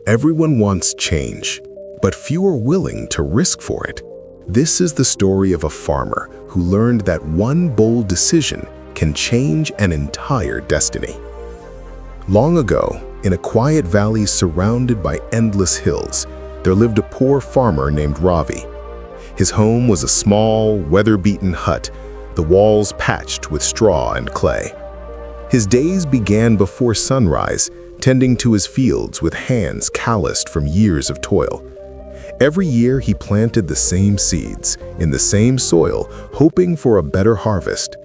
Everyone wants change, but few are willing to risk for it. This is the story of a farmer who learned that one bold decision can change an entire destiny. Long ago, in a quiet valley surrounded by endless hills, there lived a poor farmer named Ravi. His home was a small, weather-beaten hut, the walls patched with straw and clay. His days began before sunrise, tending to his fields with hands calloused from years of toil. Every year he planted the same seeds, in the same soil, hoping for a better harvest.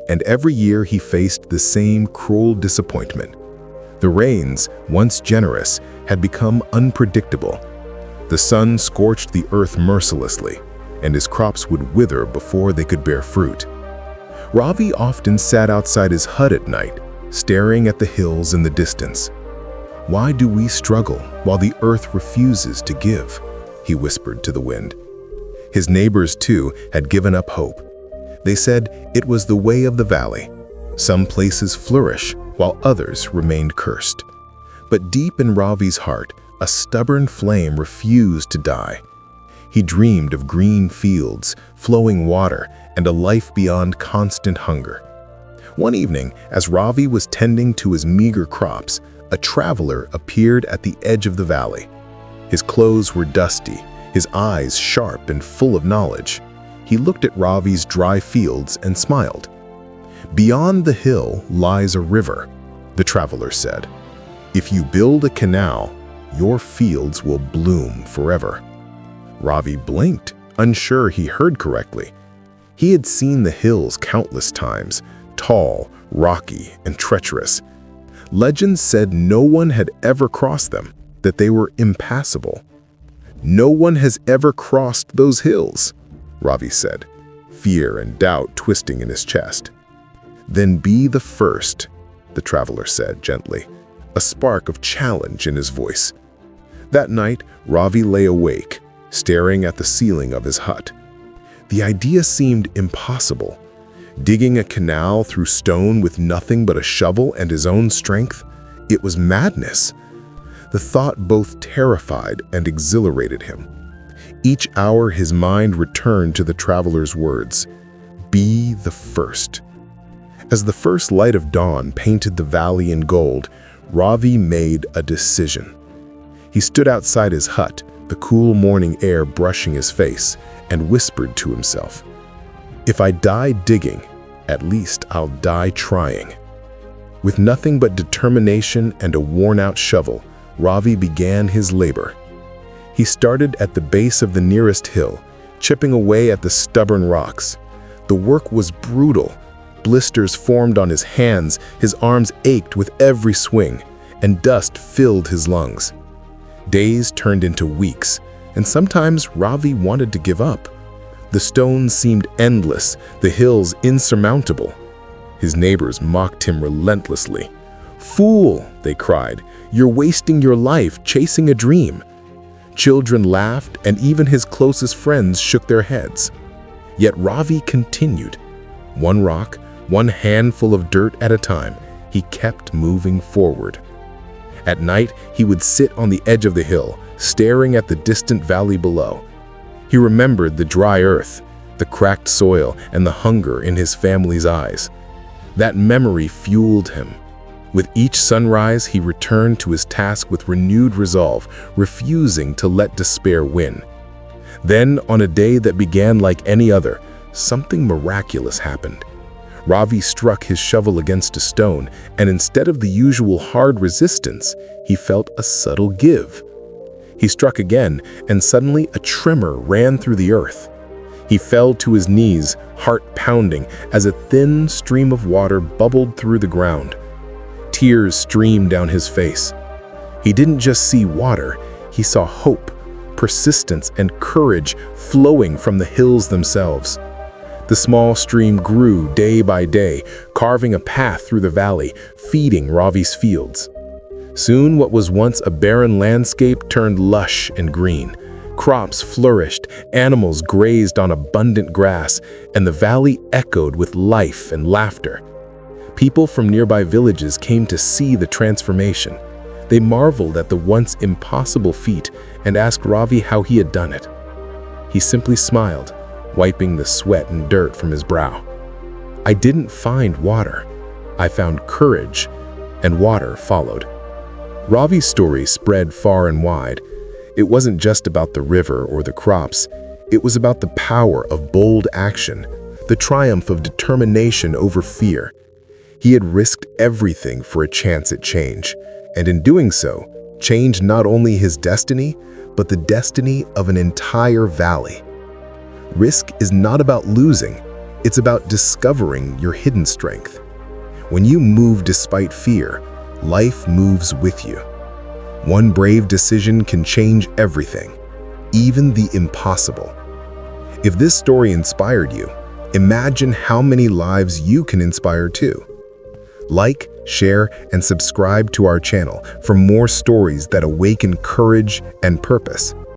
And every year he faced the same cruel disappointment. The rains, once generous, had become unpredictable. The sun scorched the earth mercilessly, and his crops would wither before they could bear fruit. Ravi often sat outside his hut at night, staring at the hills in the distance. "Why do we struggle while the earth refuses to give?" he whispered to the wind. His neighbors, too, had given up hope. They said it was the way of the valley. Some places flourish, while others remained cursed. But deep in Ravi's heart, a stubborn flame refused to die. He dreamed of green fields, flowing water, and a life beyond constant hunger. One evening, as Ravi was tending to his meager crops, a traveler appeared at the edge of the valley. His clothes were dusty, his eyes sharp and full of knowledge. He looked at Ravi's dry fields and smiled. "Beyond the hill lies a river," the traveler said. "If you build a canal, your fields will bloom forever." Ravi blinked, unsure he heard correctly. He had seen the hills countless times, tall, rocky, and treacherous. Legends said no one had ever crossed them, that they were impassable. "No one has ever crossed those hills," Ravi said, fear and doubt twisting in his chest. "Then be the first," the traveler said gently, a spark of challenge in his voice. That night, Ravi lay awake, staring at the ceiling of his hut. The idea seemed impossible. Digging a canal through stone with nothing but a shovel and his own strength, it was madness. The thought both terrified and exhilarated him. Each hour his mind returned to the traveler's words, "Be the first." As the first light of dawn painted the valley in gold, Ravi made a decision. He stood outside his hut, the cool morning air brushing his face, and whispered to himself, "If I die digging, at least I'll die trying." With nothing but determination and a worn-out shovel, Ravi began his labor. He started at the base of the nearest hill, chipping away at the stubborn rocks. The work was brutal. Blisters formed on his hands, his arms ached with every swing, and dust filled his lungs. Days turned into weeks, and sometimes Ravi wanted to give up. The stones seemed endless, the hills insurmountable. His neighbors mocked him relentlessly. "Fool," they cried, "you're wasting your life chasing a dream." Children laughed, and even his closest friends shook their heads. Yet Ravi continued. One rock, one handful of dirt at a time, he kept moving forward. At night, he would sit on the edge of the hill, staring at the distant valley below. He remembered the dry earth, the cracked soil, and the hunger in his family's eyes. That memory fueled him. With each sunrise, he returned to his task with renewed resolve, refusing to let despair win. Then, on a day that began like any other, something miraculous happened. Ravi struck his shovel against a stone, and instead of the usual hard resistance, he felt a subtle give. He struck again, and suddenly a tremor ran through the earth. He fell to his knees, heart pounding, as a thin stream of water bubbled through the ground. Tears streamed down his face. He didn't just see water, he saw hope, persistence, and courage flowing from the hills themselves. The small stream grew day by day, carving a path through the valley, feeding Ravi's fields. Soon what was once a barren landscape turned lush and green. Crops flourished, animals grazed on abundant grass, and the valley echoed with life and laughter. People from nearby villages came to see the transformation. They marveled at the once impossible feat and asked Ravi how he had done it. He simply smiled, wiping the sweat and dirt from his brow. "I didn't find water. I found courage," and water followed. Ravi's story spread far and wide. It wasn't just about the river or the crops. It was about the power of bold action, the triumph of determination over fear. He had risked everything for a chance at change, and in doing so, changed not only his destiny, but the destiny of an entire valley. Risk is not about losing, it's about discovering your hidden strength. When you move despite fear, life moves with you. One brave decision can change everything, even the impossible. If this story inspired you, imagine how many lives you can inspire too. Like, share, and subscribe to our channel for more stories that awaken courage and purpose.